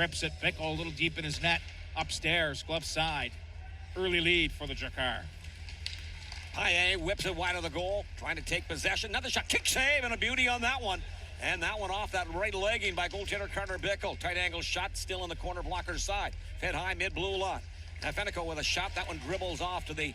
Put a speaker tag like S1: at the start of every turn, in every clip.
S1: Rips it, Bickle a little deep in his net, upstairs, glove side. Early lead for the Drakkar.
S2: Paille whips it wide of the goal, trying to take possession. Another shot, kick save, and a beauty on that one. And that one off that right legging by goaltender Carter Bickle. Tight angle shot, still in the corner blocker's side. Fed high, mid-blue line. Now Fenico with a shot. That one dribbles off to the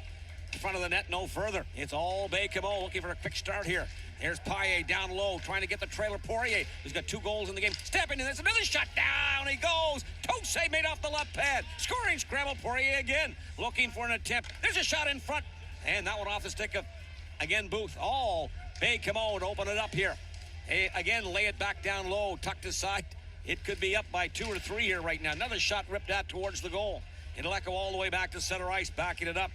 S2: front of the net, no further. It's all Baie-Comeau looking for a quick start here. There's Paille down low, trying to get the trailer. Poirier, who's got 2 goals in the game, stepping in. There's another shot, down he goes. Toe save made off the left pad. Scoring scramble, Poirier again, looking for an attempt. There's a shot in front, and that one off the stick of, again, Booth. All Baie-Comeau to open it up here. Again, lay it back down low, tucked aside. It could be up by 2 or 3 here right now. Another shot ripped out towards the goal. It'll echo all the way back to center ice, backing it up.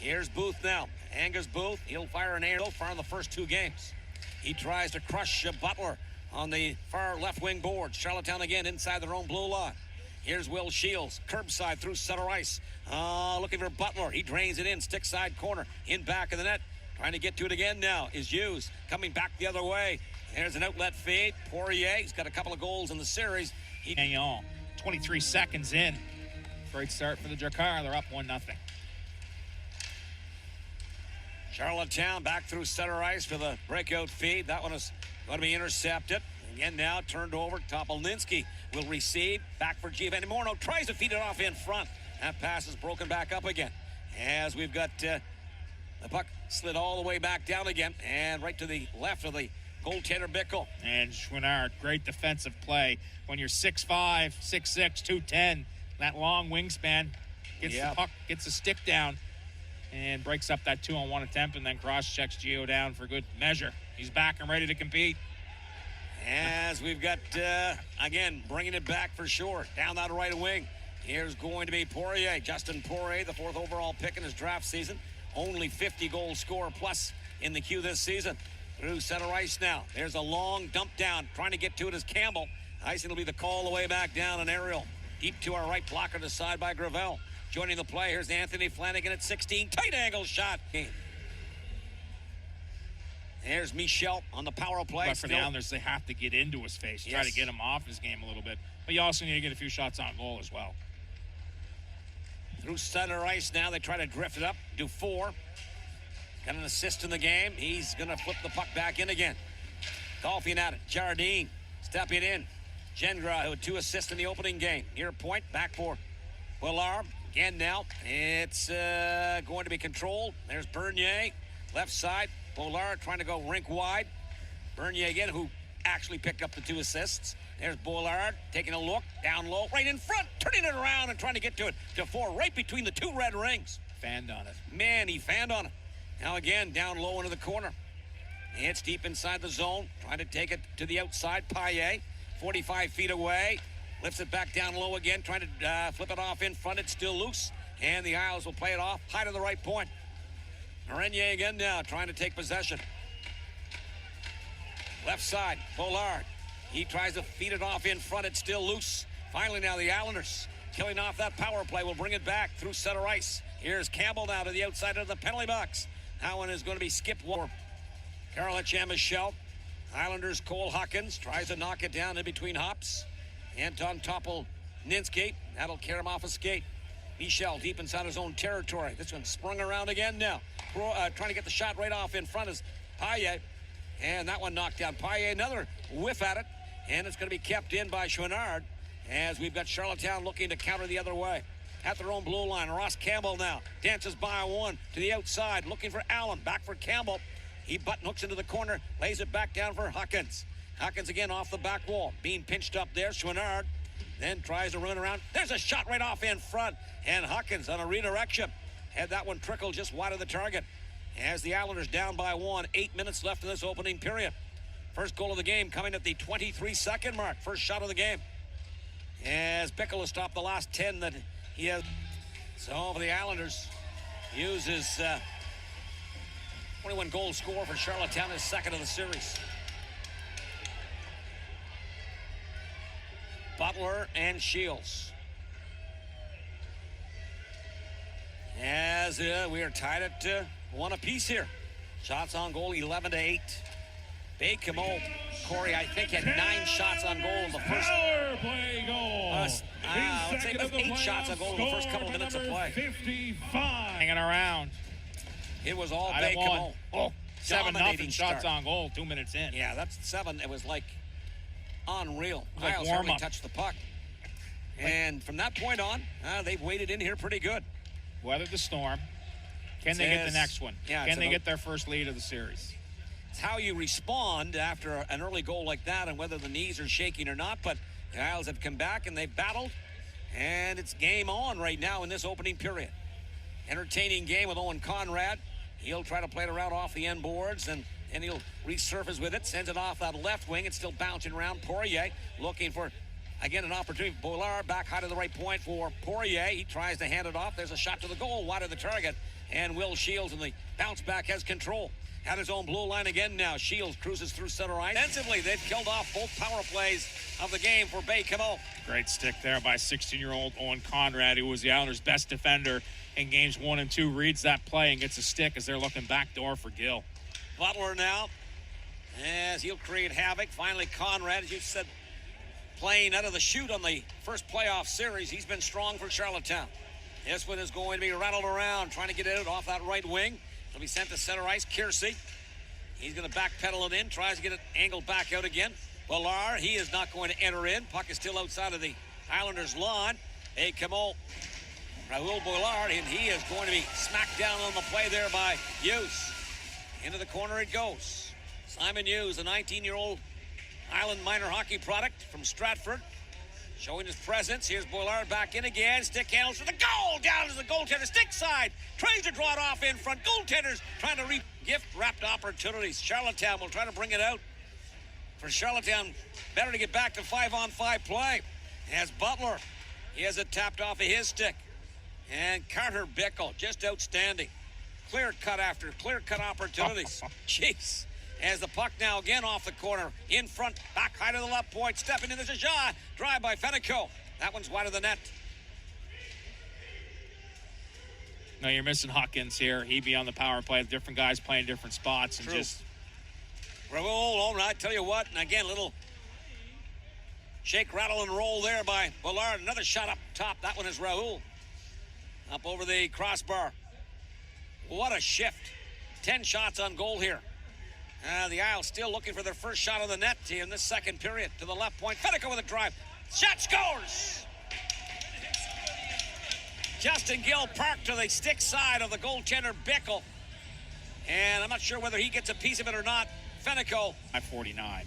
S2: Here's Booth now. Angus Booth, he'll fire an arrow far in the first 2 games. He tries to crush Butler on the far left wing board. Charlottetown again inside their own blue line. Here's Will Shields, curbside through center ice. Looking for Butler. He drains it in, stick side corner, in back of the net. Trying to get to it again now is Hughes, coming back the other way. There's an outlet feed. Poirier, he's got a couple of goals in the series.
S1: Hang on, 23 seconds in. Great start for the Drakkar. They're up 1-0.
S2: Charlottetown back through center ice for the breakout feed. That one is going to be intercepted. Again now turned over. Topolninski will receive. Back for Giovanni Morno. Tries to feed it off in front. That pass is broken back up again. As we've got the puck slid all the way back down again. And right to the left of the goaltender Bickle.
S1: And Chouinard, great defensive play. When you're 6'5", 6'6", 210, that long wingspan gets the puck, gets the stick down, and breaks up that 2-on-1 attempt, and then cross-checks Gio down for good measure. He's back and ready to compete.
S2: As we've got, again, bringing it back for sure. Down that right wing. Here's going to be Poirier. Justin Poirier, the 4th overall pick in his draft season. Only 50 goal scorer plus in the Q this season. Through center ice now. There's a long dump down. Trying to get to it is Campbell. Icing will be the call the way back down, and aerial. Deep to our right, blocker to side by Gravel. Joining the play, here's Anthony Flanagan at 16. Tight angle shot. There's Michel on the power play.
S1: But for the Islanders, they have to get into his face. Try to get him off his game a little bit. But you also need to get a few shots on goal as well.
S2: Through center ice now. They try to drift it up. Do 4. Got an assist in the game. He's going to flip the puck back in again. Golfing at it. Jardine stepping in. Gendra, who had 2 assists in the opening game. Near point. Back for Boilard. Again now. It's going to be controlled. There's Bernier. Left side. Boilard trying to go rink wide. Bernier again, who actually picked up the 2 assists. There's Boilard taking a look. Down low. Right in front. Turning it around and trying to get to it. To 4. Right between the 2 red rings.
S1: Fanned on it.
S2: Man, he fanned on it. Now again, down low into the corner. It's deep inside the zone. Trying to take it to the outside. Paille, 45 feet away. Lifts it back down low again. Trying to flip it off in front. It's still loose. And the Isles will play it off. High to the right point. Renier again now, trying to take possession. Left side, Boilard. He tries to feed it off in front. It's still loose. Finally now, the Islanders killing off that power play. Will bring it back through center ice. Here's Campbell now to the outside of the penalty box. That one is going to be skipped. Karlich and Michel. Islanders, Cole Hawkins tries to knock it down in between hops. Anton Topolninski. That'll carry him off a skate. Michel deep inside his own territory. This one sprung around again now. Trying to get the shot right off in front is Paille. And that one knocked down. Paille, another whiff at it. And it's going to be kept in by Chouinard. As we've got Charlottetown looking to counter the other way. At their own blue line. Ross Campbell now dances by 1 to the outside. Looking for Allen. Back for Campbell. He button hooks into the corner. Lays it back down for Hawkins. Hawkins again off the back wall. Being pinched up there. Chouinard then tries to run around. There's a shot right off in front. And Hawkins on a redirection. Had that one trickle just wide of the target. As the Islanders down by 1. 8 minutes left in this opening period. First goal of the game coming at the 23-second mark. First shot of the game. As Bickle has stopped the last 10 that he has. So for the Islanders, uses 21 goal score for Charlottetown, his 2nd of the series. Butler and Shields. As we are tied at 1 apiece here. Shots on goal 11-8. Baie-Comeau Corey, I think, had 9 shots on goal in the first.
S3: Power play goal.
S2: Let's say it was 8 shots on goal in the first couple of minutes of play.
S3: 55.
S1: Hanging around.
S2: It was all
S1: I
S2: Baie-Comeau.
S1: Oh, 7-0 shots
S2: start.
S1: on goal 2 minutes in.
S2: Yeah, that's 7. It was like unreal.
S1: Like
S2: Isles hardly touched the puck. And from that point on, they've waded in here pretty good.
S1: Weathered the storm. Can they get the next one?
S2: Yeah,
S1: Can they get their first lead of the series?
S2: It's how you respond after an early goal like that and whether the knees are shaking or not. But the Isles have come back and they've battled. And it's game on right now in this opening period. Entertaining game with Owen Conrad. He'll try to play it around off the end boards and he'll resurface with it. Sends it off that left wing. It's still bouncing around. Poirier looking for, again, an opportunity. Boilard back high to the right point for Poirier. He tries to hand it off. There's a shot to the goal, wide of the target. And Will Shields in the bounce back has control. At his own blue line again now. Shields cruises through center ice. Defensively, they've killed off both power plays of the game for Baie-Comeau.
S1: Great stick there by 16-year-old Owen Conrad, who was the Islanders' best defender in games 1 and 2. Reads that play and gets a stick as they're looking backdoor for Gill.
S2: Butler now, as he'll create havoc. Finally, Conrad, as you said, playing out of the chute on the first playoff series. He's been strong for Charlottetown. This one is going to be rattled around, trying to get it out off that right wing. It'll be sent to center ice. Kiersey, he's going to backpedal it in, tries to get it angled back out again. Boilard, he is not going to enter in. Puck is still outside of the Islanders' lawn. Baie-Comeau, Raoul Boilard, and he is going to be smacked down on the play there by Hughes. Into the corner it goes. Simon Hughes, the 19-year-old Island minor hockey product from Stratford, showing his presence. Here's Boilard back in again. Stick handles for the goal. Down to the goaltender. Stick side. Tries to draw it off in front. Goaltenders trying to gift-wrapped opportunities. Charlottetown will try to bring it out. For Charlottetown, better to get back to 5-on-5 play. As Butler, he has it tapped off of his stick. And Carter Bickle, just outstanding. Clear cut after clear cut opportunities. Jeez. As the puck now again off the corner, in front, back high to the left point, stepping in, there's a shot, drive by Fenico. That one's wide of the net.
S1: No, you're missing Hawkins here. He'd be on the power play. Different guys playing different spots. And
S2: True.
S1: just
S2: Raoul, I tell you what, and again, little shake, rattle, and roll there by Boilard. Another shot up top. That one is Raoul. Up over the crossbar. What a shift. 10 shots on goal here. The Isles still looking for their first shot on the net here in this second period. To the left point. Fenico with a drive. Shot scores! Justin Gill parked to the stick side of the goaltender Bickle. And I'm not sure whether he gets a piece of it or not. Fenico.
S1: at 49.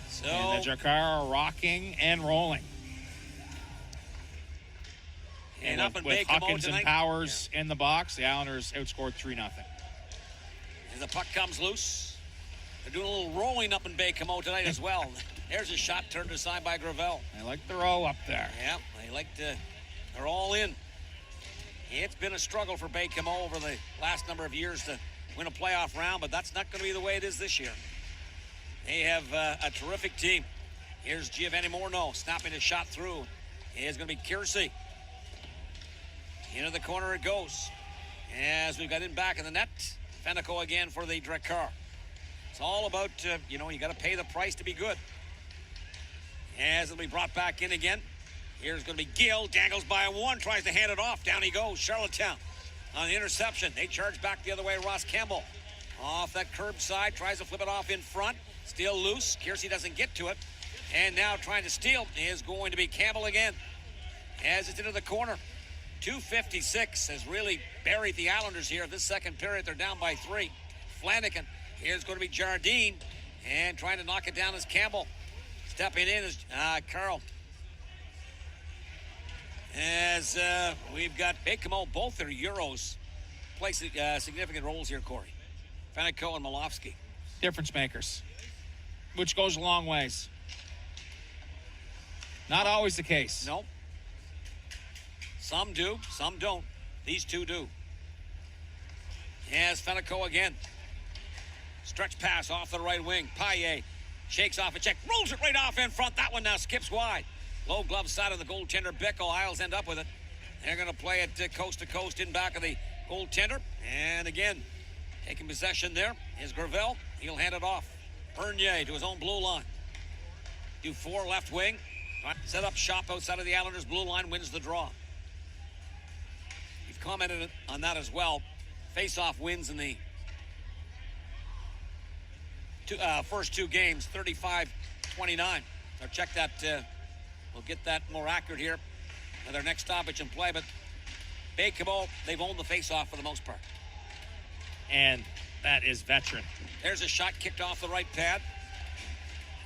S2: So,
S1: And the Drakkar are rocking and rolling.
S2: and up in
S1: with
S2: Baie-Comeau
S1: Hawkins
S2: tonight.
S1: and Powers in the box, the Islanders outscored 3-0.
S2: And the puck comes loose. They're doing a little rolling up in Baie-Comeau tonight as well. There's a shot turned aside by Gravel.
S1: I like the roll up there.
S2: Yeah, they're all in. It's been a struggle for Baie-Comeau over the last number of years to win a playoff round, but that's not going to be the way it is this year. They have a terrific team. Here's Giovanni Morneau snapping a shot through. It's going to be Kiersey. Into the corner it goes. As we've got in back in the net, Fenico again for the Drakkar. It's all about, you got to pay the price to be good. As it'll be brought back in again. Here's going to be Gill, dangles by one, tries to hand it off. Down he goes, Charlottetown on the interception. They charge back the other way, Ross Campbell. Off that curb side, tries to flip it off in front. Still loose, Kiersey doesn't get to it. And now trying to steal is going to be Campbell again. As it's into the corner. 2:56 has really buried the Islanders here. This second period, they're down by 3. Flanagan, here's going to be Jardine. And trying to knock it down is Campbell. Stepping in is Carl. As we've got Baie-Comeau, both their Euros play significant roles here, Corey. Fenico and Malofsky.
S1: Difference makers, which goes a long ways. Not always the case.
S2: Nope. Some do, some don't. These two do. As Fenico again. Stretch pass off the right wing. Paille shakes off a check, rolls it right off in front. That one now skips wide. Low glove side of the goaltender Bickle. Isles end up with it. They're going to play it coast to coast in back of the goaltender. And again, Taking possession there is Gravel. He'll hand it off. Bernier to his own blue line. Dufour left wing. Set up shop outside of the Islanders' blue line, wins the draw. You've commented on that as well. Face-off wins in the first two games, 35-29. So check that. We'll get that more accurate here with our next stoppage in play. But Baie-Comeau, they've owned the face-off for the most part.
S1: And that is veteran.
S2: There's a shot kicked off the right pad.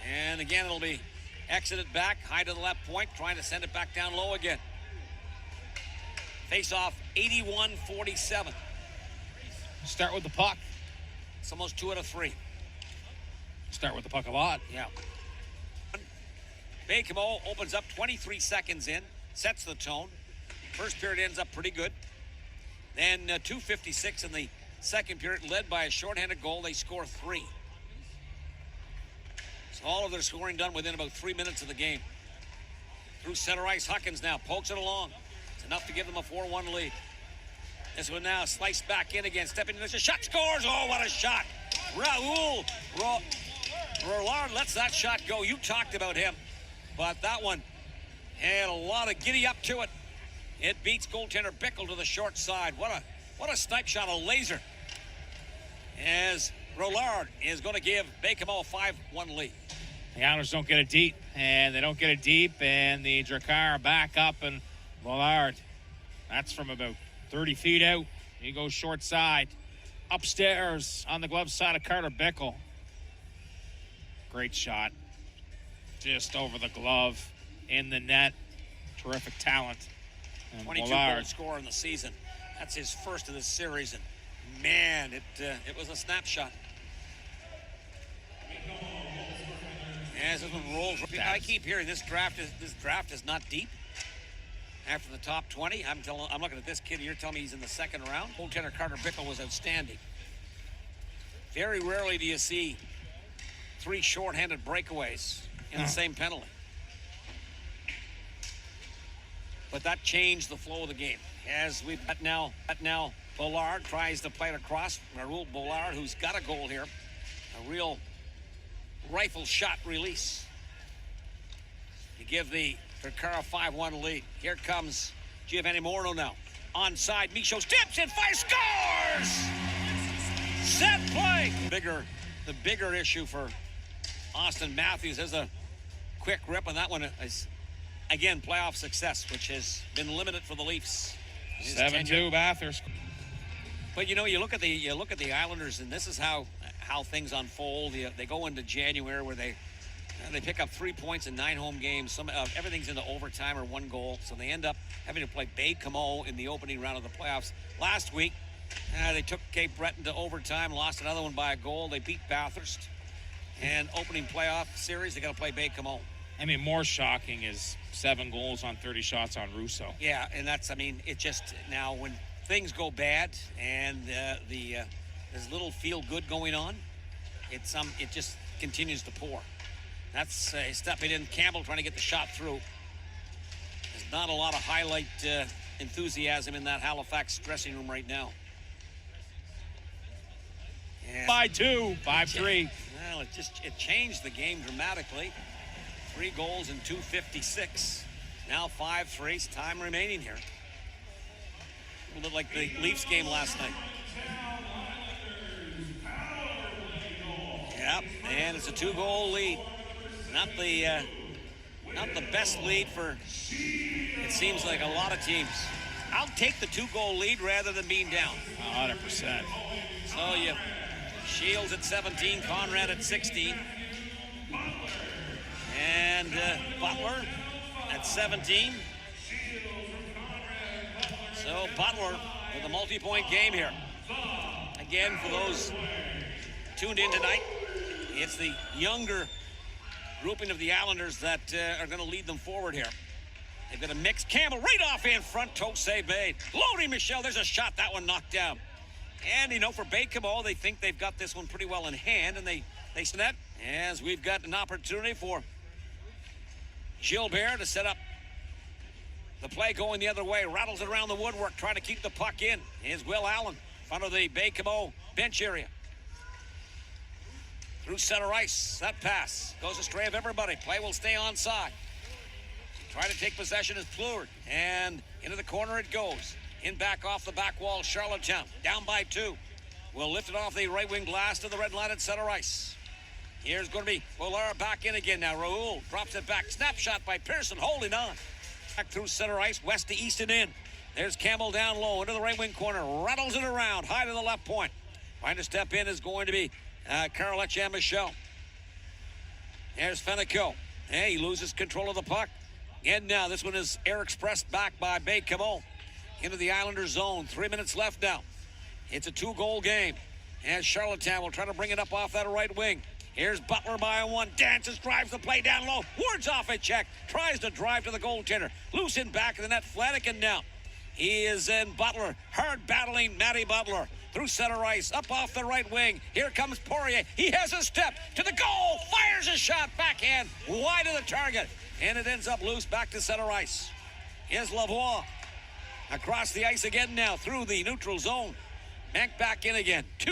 S2: And again, it'll be exited back, high to the left point, trying to send it back down low again. Face-off, 81-47.
S1: Start with the puck.
S2: It's almost 2 out of 3.
S1: Start with the puck a lot.
S2: Yeah. Baie-Comeau opens up 23 seconds in, sets the tone. First period ends up pretty good. Then 2:56 in the second period, led by a shorthanded goal. They score 3. So all of their scoring done within about 3 minutes of the game. Through center ice, Huckins now pokes it along. It's enough to give them a 4-1 lead. This one now sliced back in again. Stepping in, there's a shot, scores! Oh, what a shot! Raoul Boilard lets that shot go. You talked about him. But that one had a lot of giddy up to it. It beats goaltender Bickle to the short side. What a snipe shot, a laser. As Boilard is going to give Baie-Comeau a 5-1 lead.
S1: The Islanders don't get it deep, and they don't get it deep, and the Drakkar back up, and Boilard, that's from about 30 feet out. He goes short side. Upstairs on the glove side of Carter Bickle. Great shot. Just over the glove, in the net. Terrific talent. And
S2: 22 goal scorer in the season. That's his first of this series, and man, it was a snapshot. As this one rolls, I keep hearing this draft is not deep. After the top 20, I'm looking at this kid. You're telling me he's in the second round. Goaltender Carter Bickle was outstanding. Very rarely do you see 3 shorthanded breakaways in the same penalty. But that changed the flow of the game. As we've got now Boilard tries to play it across. Raoul Boilard, who's got a goal here. A real rifle shot release to give the Drakkar a 5-1 lead. Here comes Giovanni Morno now. Onside, Michaud steps and fires, scores! Set play! The bigger issue for Austin Matthews is a quick rip, and that one is, again, playoff success, which has been limited for the Leafs.
S1: 7-2 Bathurst.
S2: But you look at the Islanders, and this is how things unfold. They go into January where they pick up 3 points in 9 home games. Everything's into overtime or 1 goal, so they end up having to play Baie-Comeau in the opening round of the playoffs. Last week, they took Cape Breton to overtime, lost another one by a goal. They beat Bathurst, and opening playoff series, they got to play Baie-Comeau.
S1: I mean, more shocking is 7 goals on 30 shots on Russo.
S2: Yeah, and it just now when things go bad and there's little feel good going on, it just continues to pour. That's stepping in. Campbell trying to get the shot through. There's not a lot of highlight enthusiasm in that Halifax dressing room right now. And
S1: 5-2, 5-3.
S2: Well, it changed the game dramatically. 3 goals in 2:56. Now 5-3. Time remaining here. A little bit like the Leafs game last night. Yep, and it's a 2-goal lead. Not the best lead for, it seems like, a lot of teams. I'll take the 2-goal lead rather than being down.
S1: 100%.
S2: So you Shields at 17, Conrad at 16. And Butler at 17. So Butler with a multi-point game here. Again, for those tuned in tonight, it's the younger grouping of the Islanders that are going to lead them forward here. They've got a mix. Campbell right off in front. Toe save made. Loading Michel. There's a shot. That one knocked down. And, for Baie-Comeau, they think they've got this one pretty well in hand, and they net as we've got an opportunity for Gilbert to set up the play going the other way. Rattles it around the woodwork, trying to keep the puck in. Here's Will Allen in front of the Baie-Comeau bench area. Through center ice. That pass goes astray of everybody. Play will stay onside. Trying to take possession is Plurd. And into the corner it goes. In back off the back wall, Charlottetown. Down by 2. Will lift it off the right wing glass to the red line at center ice. Here's going to be Boilard back in again now. Raoul drops it back. Snapshot by Pearson, holding on. Back through center ice, west to east and in. There's Campbell down low into the right wing corner. Rattles it around, high to the left point. Trying to step in is going to be Carl Michel. There's Fenico. Hey, he loses control of the puck. And now this one is air expressed back by Baie-Comeau into the Islanders zone. 3 minutes left now. It's a 2-goal game. And Charlottetown will try to bring it up off that right wing. Here's Butler by 1. Dances, drives the play down low. Wards off a check. Tries to drive to the goaltender. Loose in back of the net. Flanagan now. He is in Butler. Hard battling Matty Butler. Through center ice. Up off the right wing. Here comes Poirier. He has a step to the goal. Fires a shot. Backhand. Wide of the target. And it ends up loose back to center ice. Here's Lavoie. Across the ice again now. Through the neutral zone. Mank back in again. 2